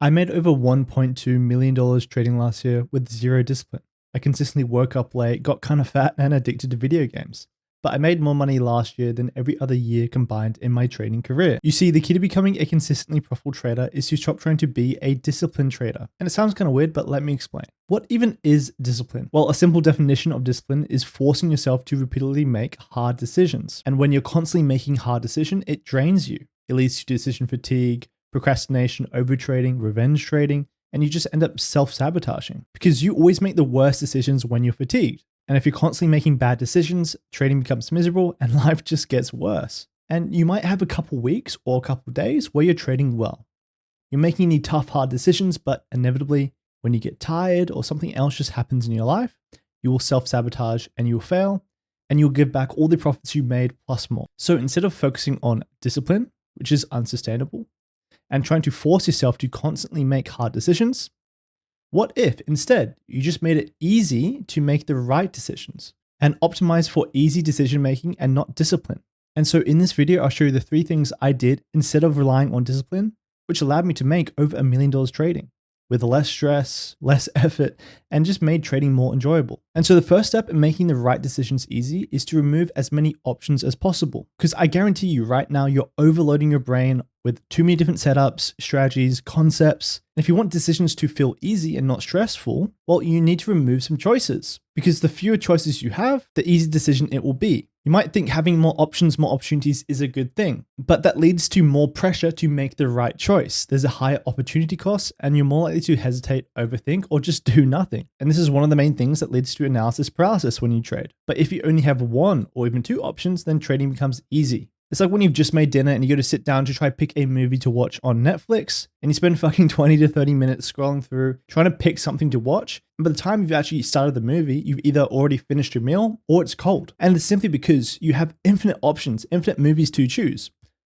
I made over $1.2 million trading last year with zero discipline. I consistently woke up late, got kind of fat, and addicted to video games. But I made more money last year than every other year combined in my trading career. You see, the key to becoming a consistently profitable trader is to stop trying to be a disciplined trader. And it sounds kind of weird, but let me explain. What even is discipline? Well, a simple definition of discipline is forcing yourself to repeatedly make hard decisions. And when you're constantly making hard decisions, it drains you. It leads to decision fatigue, procrastination, overtrading, revenge trading, and you just end up self-sabotaging because you always make the worst decisions when you're fatigued. And if you're constantly making bad decisions, trading becomes miserable and life just gets worse. And you might have a couple weeks or a couple days where you're trading well. You're making the tough, hard decisions, but inevitably, when you get tired or something else just happens in your life, you will self-sabotage and you'll fail, and you'll give back all the profits you made plus more. So instead of focusing on discipline, which is unsustainable, and trying to force yourself to constantly make hard decisions, what if instead you just made it easy to make the right decisions and optimize for easy decision making and not discipline? And so in this video, I'll show you the 3 things I did instead of relying on discipline, which allowed me to make over $1 million trading with less stress, less effort, and just made trading more enjoyable. And so the first step in making the right decisions easy is to remove as many options as possible. Because I guarantee you right now, you're overloading your brain with too many different setups, strategies, concepts. And if you want decisions to feel easy and not stressful, well, you need to remove some choices, because the fewer choices you have, the easier decision it will be. You might think having more options, more opportunities is a good thing, but that leads to more pressure to make the right choice. There's a higher opportunity cost and you're more likely to hesitate, overthink, or just do nothing. And this is one of the main things that leads to analysis paralysis when you trade. But if you only have 1 or even 2 options, then trading becomes easy. It's like when you've just made dinner and you go to sit down to try pick a movie to watch on Netflix, and you spend fucking 20 to 30 minutes scrolling through, trying to pick something to watch. And by the time you've actually started the movie, you've either already finished your meal or it's cold. And it's simply because you have infinite options, infinite movies to choose.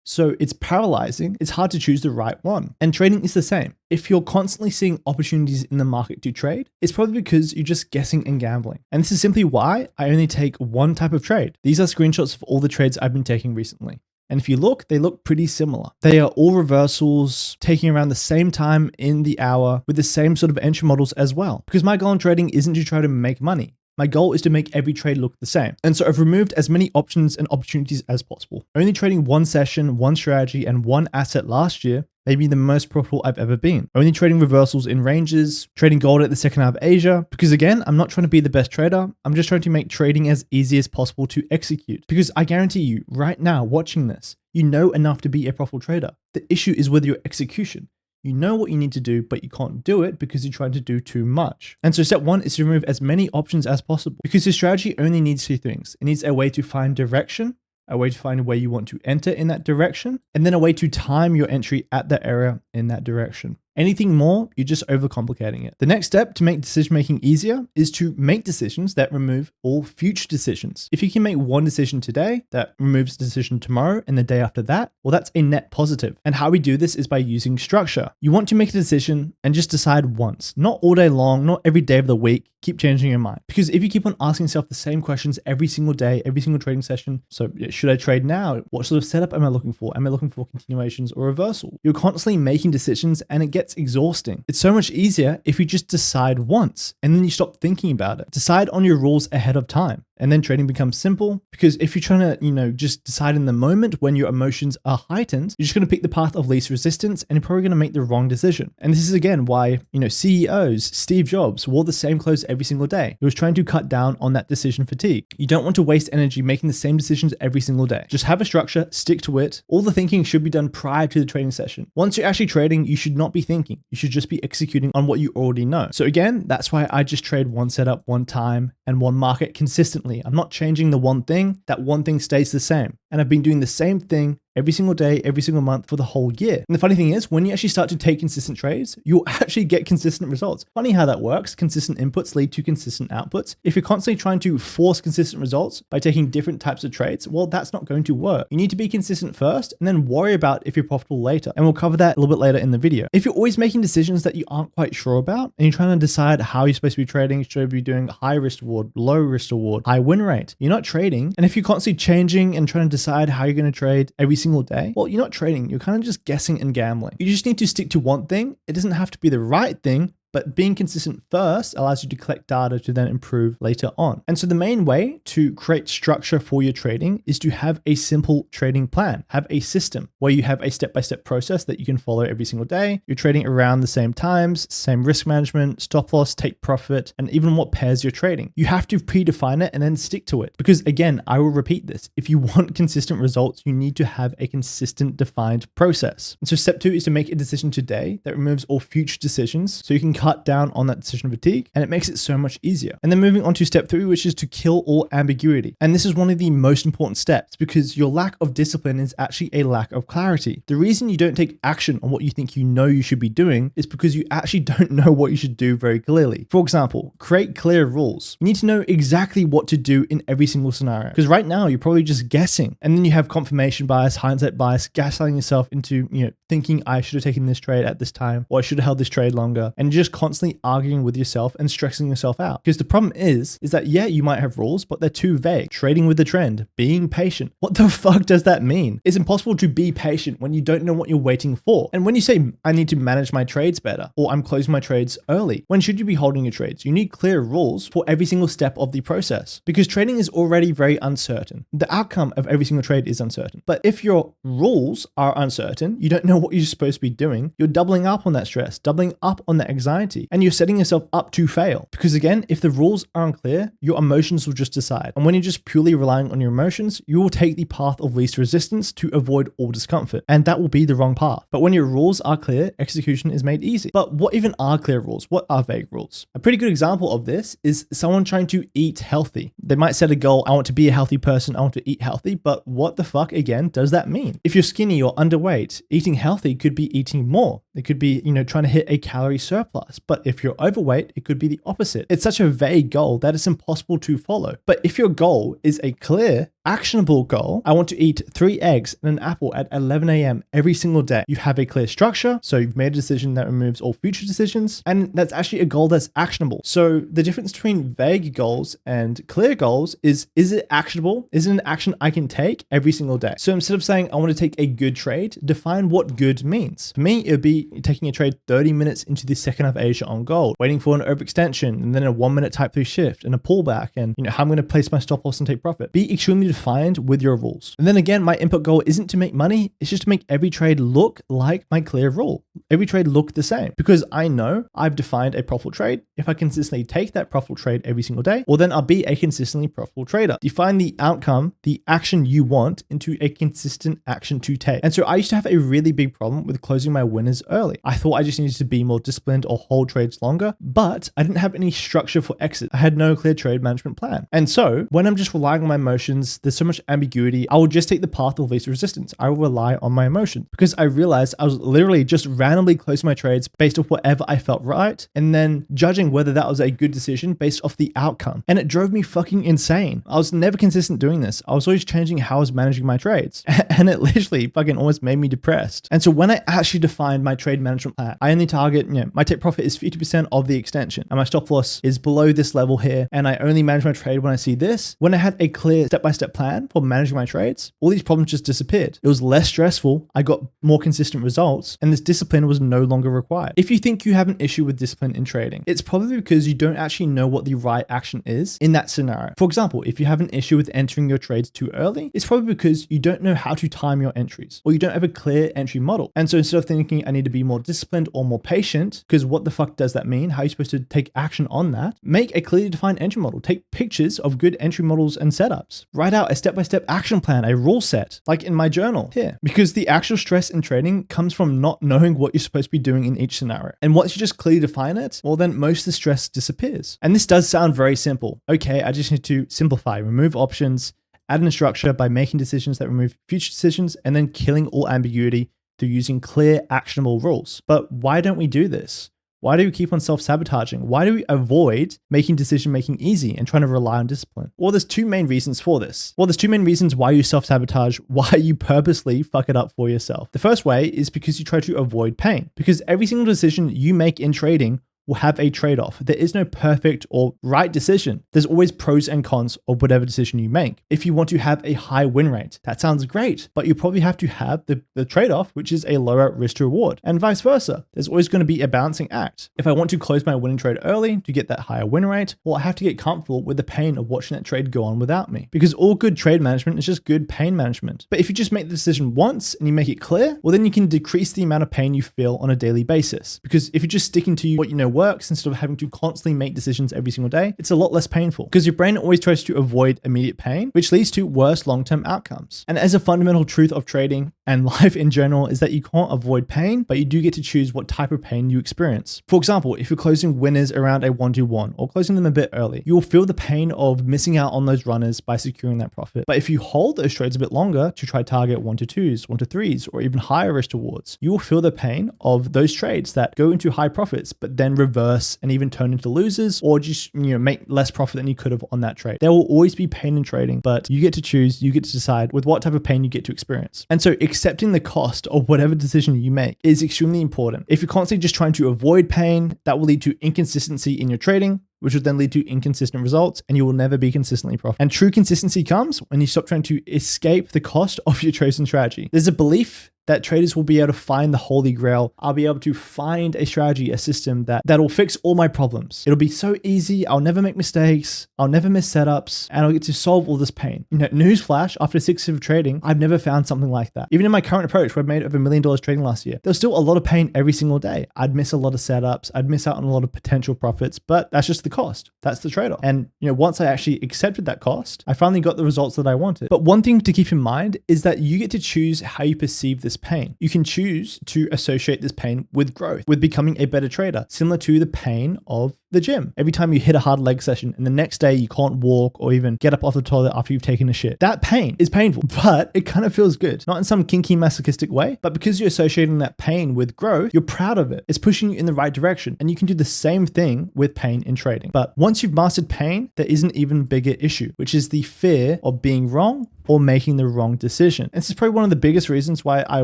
So it's paralyzing. It's hard to choose the right one. And trading is the same. If you're constantly seeing opportunities in the market to trade, it's probably because you're just guessing and gambling. And this is simply why I only take one type of trade. These are screenshots of all the trades I've been taking recently. And if you look, they look pretty similar. They are all reversals, taking around the same time in the hour with the same sort of entry models as well. Because my goal in trading isn't to try to make money. My goal is to make every trade look the same. And so I've removed as many options and opportunities as possible. Only trading 1 session, 1 strategy, and 1 asset last year may be the most profitable I've ever been. Only trading reversals in ranges, trading gold at the second half of Asia, because again, I'm not trying to be the best trader. I'm just trying to make trading as easy as possible to execute. Because I guarantee you right now watching this, you know enough to be a profitable trader. The issue is with your execution. You know what you need to do, but you can't do it because you're trying to do too much. And so step 1 is to remove as many options as possible, because your strategy only needs 2 things. It needs a way to find direction, a way to find where you want to enter in that direction, and then a way to time your entry at that area in that direction. Anything more, you're just overcomplicating it. The next step to make decision-making easier is to make decisions that remove all future decisions. If you can make 1 decision today that removes a decision tomorrow and the day after that, well, that's a net positive. And how we do this is by using structure. You want to make a decision and just decide once, not all day long, not every day of the week. Keep changing your mind. Because if you keep on asking yourself the same questions every single day, every single trading session, so should I trade now? What sort of setup am I looking for? Am I looking for continuations or reversal? You're constantly making decisions and it gets exhausting. It's so much easier if you just decide once and then you stop thinking about it. Decide on your rules ahead of time. And then trading becomes simple, because if you're trying to, just decide in the moment when your emotions are heightened, you're just going to pick the path of least resistance and you're probably going to make the wrong decision. And this is again why, CEOs, Steve Jobs wore the same clothes every single day. He was trying to cut down on that decision fatigue. You don't want to waste energy making the same decisions every single day. Just have a structure, stick to it. All the thinking should be done prior to the trading session. Once you're actually trading, you should not be thinking. You should just be executing on what you already know. So again, that's why I just trade 1 setup, 1 time, and 1 market consistently. I'm not changing the one thing. That one thing stays the same. And I've been doing the same thing every single day, every single month for the whole year. And the funny thing is, when you actually start to take consistent trades, you'll actually get consistent results. Funny how that works. Consistent inputs lead to consistent outputs. If you're constantly trying to force consistent results by taking different types of trades, well, that's not going to work. You need to be consistent first and then worry about if you're profitable later. And we'll cover that a little bit later in the video. If you're always making decisions that you aren't quite sure about and you're trying to decide how you're supposed to be trading, should I be doing high risk reward, low risk reward, high win rate, you're not trading. And if you're constantly changing and trying to decide how you're going to trade every single day, well, you're not trading. You're kind of just guessing and gambling. You just need to stick to one thing. It doesn't have to be the right thing, but being consistent first allows you to collect data to then improve later on. And so the main way to create structure for your trading is to have a simple trading plan, have a system where you have a step-by-step process that you can follow every single day. You're trading around the same times, same risk management, stop loss, take profit, and even what pairs you're trading. You have to predefine it and then stick to it. Because again, I will repeat this. If you want consistent results, you need to have a consistent defined process. And so step 2 is to make a decision today that removes all future decisions so you can cut down on that decision fatigue, and it makes it so much easier. And then moving on to step 3, which is to kill all ambiguity. And this is one of the most important steps because your lack of discipline is actually a lack of clarity. The reason you don't take action on what you think you know you should be doing is because you actually don't know what you should do very clearly. For example, create clear rules. You need to know exactly what to do in every single scenario, because right now you're probably just guessing, and then you have confirmation bias, hindsight bias, gaslighting yourself into thinking I should have taken this trade at this time, or I should have held this trade longer, and just constantly arguing with yourself and stressing yourself out. Because the problem is that yeah, you might have rules, but they're too vague. Trading with the trend, being patient. What the fuck does that mean? It's impossible to be patient when you don't know what you're waiting for. And when you say, I need to manage my trades better, or I'm closing my trades early, when should you be holding your trades? You need clear rules for every single step of the process, because trading is already very uncertain. The outcome of every single trade is uncertain. But if your rules are uncertain, you don't know what you're supposed to be doing, you're doubling up on that stress, doubling up on that anxiety, and you're setting yourself up to fail. Because again, if the rules are unclear, your emotions will just decide. And when you're just purely relying on your emotions, you will take the path of least resistance to avoid all discomfort. And that will be the wrong path. But when your rules are clear, execution is made easy. But what even are clear rules? What are vague rules? A pretty good example of this is someone trying to eat healthy. They might set a goal, I want to be a healthy person, I want to eat healthy, but what the fuck again does that mean? If you're skinny or underweight, eating healthy could be eating more. It could be, trying to hit a calorie surplus. But if you're overweight, it could be the opposite. It's such a vague goal that it's impossible to follow. But if your goal is a clear, actionable goal, I want to eat 3 eggs and an apple at 11 a.m. every single day. You have a clear structure, so you've made a decision that removes all future decisions, and that's actually a goal that's actionable. So the difference between vague goals and clear goals is it actionable? Is it an action I can take every single day? So instead of saying I want to take a good trade, define what good means. For me, it would be taking a trade 30 minutes into the second half of Asia on gold, waiting for an overextension, and then a 1-minute type 3 shift and a pullback, and how I'm going to place my stop loss and take profit. Be extremely defined with your rules. And then again, my input goal isn't to make money, it's just to make every trade look like my clear rule. Every trade look the same, because I know I've defined a profitable trade. If I consistently take that profitable trade every single day, well then I'll be a consistently profitable trader. Define the outcome, the action you want, into a consistent action to take. And so I used to have a really big problem with closing my winners early. I thought I just needed to be more disciplined or hold trades longer, but I didn't have any structure for exit. I had no clear trade management plan. And so when I'm just relying on my emotions, there's so much ambiguity. I will just take the path of least resistance. I will rely on my emotions, because I realized I was literally just randomly closing my trades based off whatever I felt right, and then judging whether that was a good decision based off the outcome. And it drove me fucking insane. I was never consistent doing this. I was always changing how I was managing my trades, and it literally fucking almost made me depressed. And so when I actually defined my trade management plan, I only target, my take profit is 50% of the extension, and my stop loss is below this level here, and I only manage my trade when I see this. When I had a clear step-by-step plan for managing my trades, all these problems just disappeared. It was less stressful, I got more consistent results, and this discipline was no longer required. If you think you have an issue with discipline in trading, it's probably because you don't actually know what the right action is in that scenario. For example, if you have an issue with entering your trades too early, it's probably because you don't know how to time your entries, or you don't have a clear entry model. And so instead of thinking I need to be more disciplined or more patient, because what the fuck does that mean? How are you supposed to take action on that? Make a clearly defined entry model. Take pictures of good entry models and setups. Write out a step-by-step action plan, a rule set, like in my journal here. Because the actual stress in trading comes from not knowing what you're supposed to be doing in each scenario. And once you just clearly define it, well then most of the stress disappears. And this does sound very simple. Okay, I just need to simplify, remove options, add in a structure by making decisions that remove future decisions, and then killing all ambiguity through using clear, actionable rules. But why don't we do this? Why do we keep on self-sabotaging? Why do we avoid making decision-making easy and trying to rely on discipline? Well, there's two main reasons for this. Well, there's two main reasons why you self-sabotage, why you purposely fuck it up for yourself. The first way is because you try to avoid pain. Because every single decision you make in trading will have a trade-off. There is no perfect or right decision. There's always pros and cons of whatever decision you make. If you want to have a high win rate, that sounds great, but you probably have to have the trade-off, which is a lower risk to reward, and vice versa. There's always going to be a balancing act. If I want to close my winning trade early to get that higher win rate, well, I have to get comfortable with the pain of watching that trade go on without me, because all good trade management is just good pain management. But if you just make the decision once and you make it clear, well, then you can decrease the amount of pain you feel on a daily basis. Because if you're just sticking to what you know works instead of having to constantly make decisions every single day, it's a lot less painful, because your brain always tries to avoid immediate pain, which leads to worse long-term outcomes. And as a fundamental truth of trading and life in general is that you can't avoid pain, but you do get to choose what type of pain you experience. For example, if you're closing winners around a 1-2-1 or closing them a bit early, you will feel the pain of missing out on those runners by securing that profit. But if you hold those trades a bit longer to try target 1-2s, 1-3s, or even higher risk rewards, you will feel the pain of those trades that go into high profits, but then reverse and even turn into losers, or just make less profit than you could have on that trade. There will always be pain in trading, but you get to choose, you get to decide with what type of pain you get to experience. And so accepting the cost of whatever decision you make is extremely important. If you're constantly just trying to avoid pain, that will lead to inconsistency in your trading, which would then lead to inconsistent results, and you will never be consistently profitable. And true consistency comes when you stop trying to escape the cost of your chosen strategy. There's a belief that traders will be able to find the holy grail. I'll be able to find a strategy, a system that'll fix all my problems. It'll be so easy. I'll never make mistakes. I'll never miss setups, and I'll get to solve all this pain. Newsflash, after 6 years of trading, I've never found something like that. Even in my current approach, where I made over $1 million trading last year, there's still a lot of pain every single day. I'd miss a lot of setups. I'd miss out on a lot of potential profits, but that's just the cost. That's the trade-off. And once I actually accepted that cost, I finally got the results that I wanted. But one thing to keep in mind is that you get to choose how you perceive this pain. You can choose to associate this pain with growth, with becoming a better trader, similar to the pain of the gym. Every time you hit a hard leg session and the next day you can't walk or even get up off the toilet after you've taken a shit, that pain is painful, but it kind of feels good. Not in some kinky masochistic way, but because you're associating that pain with growth, you're proud of it. It's pushing you in the right direction, and you can do the same thing with pain in trading. But once you've mastered pain, there is an even bigger issue, which is the fear of being wrong or making the wrong decision. And this is probably one of the biggest reasons why I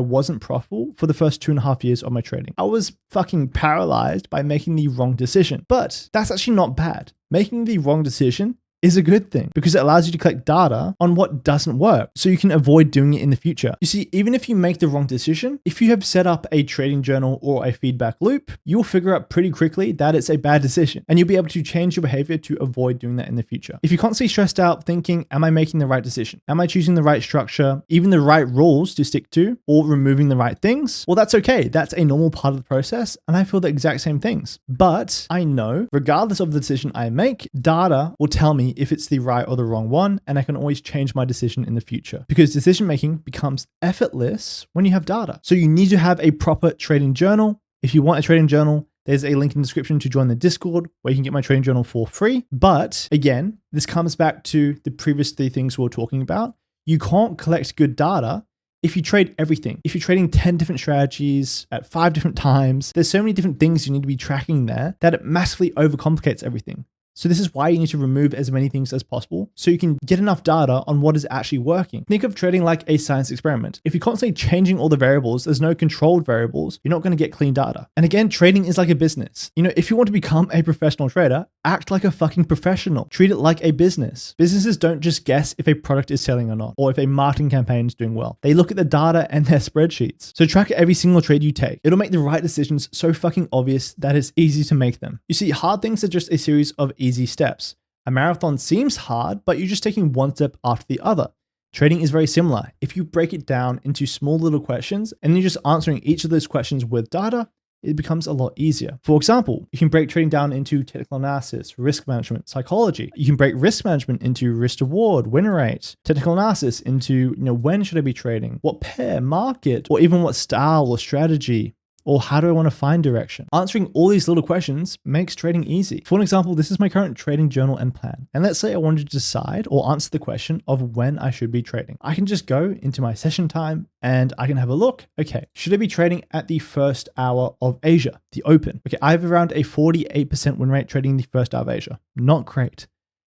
wasn't profitable for the first 2.5 years of my trading. I was fucking paralyzed by making the wrong decision. But that's actually not bad. Making the wrong decision is a good thing, because it allows you to collect data on what doesn't work so you can avoid doing it in the future. You see, even if you make the wrong decision, if you have set up a trading journal or a feedback loop, you'll figure out pretty quickly that it's a bad decision, and you'll be able to change your behavior to avoid doing that in the future. If you're constantly stressed out thinking, am I making the right decision? Am I choosing the right structure, even the right rules to stick to, or removing the right things? Well, that's okay. That's a normal part of the process, and I feel the exact same things. But I know, regardless of the decision I make, data will tell me if it's the right or the wrong one, and I can always change my decision in the future, because decision making becomes effortless when you have data. So you need to have a proper trading journal. If you want a trading journal, there's a link in the description to join the Discord where you can get my trading journal for free. But again, this comes back to the previous 3 things we were talking about. You can't collect good data if you trade everything. If you're trading 10 different strategies at 5 different times, there's so many different things you need to be tracking there that it massively overcomplicates everything. So this is why you need to remove as many things as possible so you can get enough data on what is actually working. Think of trading like a science experiment. If you're constantly changing all the variables, there's no controlled variables, you're not going to get clean data. And again, trading is like a business. If you want to become a professional trader, act like a fucking professional. Treat it like a business. Businesses don't just guess if a product is selling or not, or if a marketing campaign is doing well. They look at the data and their spreadsheets. So track every single trade you take. It'll make the right decisions so fucking obvious that it's easy to make them. You see, hard things are just a series of easy steps. A marathon seems hard, but you're just taking one step after the other. Trading is very similar. If you break it down into small little questions and you're just answering each of those questions with data, it becomes a lot easier. For example, you can break trading down into technical analysis, risk management, psychology. You can break risk management into risk reward, win rate, technical analysis into, when should I be trading, what pair, market, or even what style or strategy, or how do I want to find direction? Answering all these little questions makes trading easy. For an example, this is my current trading journal and plan. And let's say I wanted to decide or answer the question of when I should be trading. I can just go into my session time and I can have a look. Okay, should I be trading at the first hour of Asia, the open? Okay, I have around a 48% win rate trading the first hour of Asia. Not great.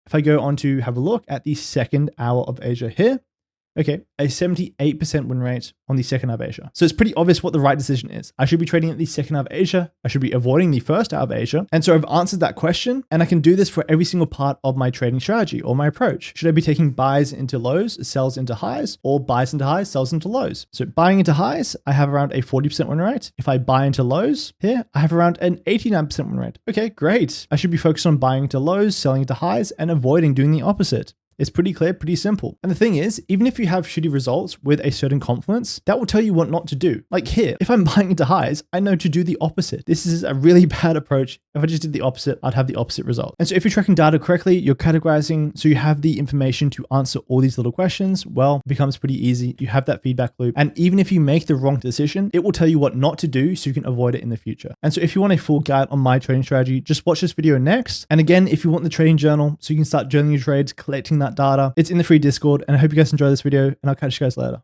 If I go on to have a look at the second hour of Asia here, Okay, a 78% win rate on the second half of Asia. So it's pretty obvious what the right decision is. I should be trading at the second half of Asia. I should be avoiding the first half of Asia. And so I've answered that question, and I can do this for every single part of my trading strategy or my approach. Should I be taking buys into lows, sells into highs, or buys into highs, sells into lows? So buying into highs, I have around a 40% win rate. If I buy into lows here, I have around an 89% win rate. Okay, great. I should be focused on buying into lows, selling into highs, and avoiding doing the opposite. It's pretty clear, pretty simple. And the thing is, even if you have shitty results with a certain confluence, that will tell you what not to do. Like here, if I'm buying into highs, I know to do the opposite. This is a really bad approach. If I just did the opposite, I'd have the opposite result. And so if you're tracking data correctly, you're categorizing, so you have the information to answer all these little questions, well, it becomes pretty easy. You have that feedback loop. And even if you make the wrong decision, it will tell you what not to do so you can avoid it in the future. And so if you want a full guide on my trading strategy, just watch this video next. And again, if you want the trading journal, so you can start journaling your trades, collecting that data, it's in the free Discord. And I hope you guys enjoy this video, and I'll catch you guys later.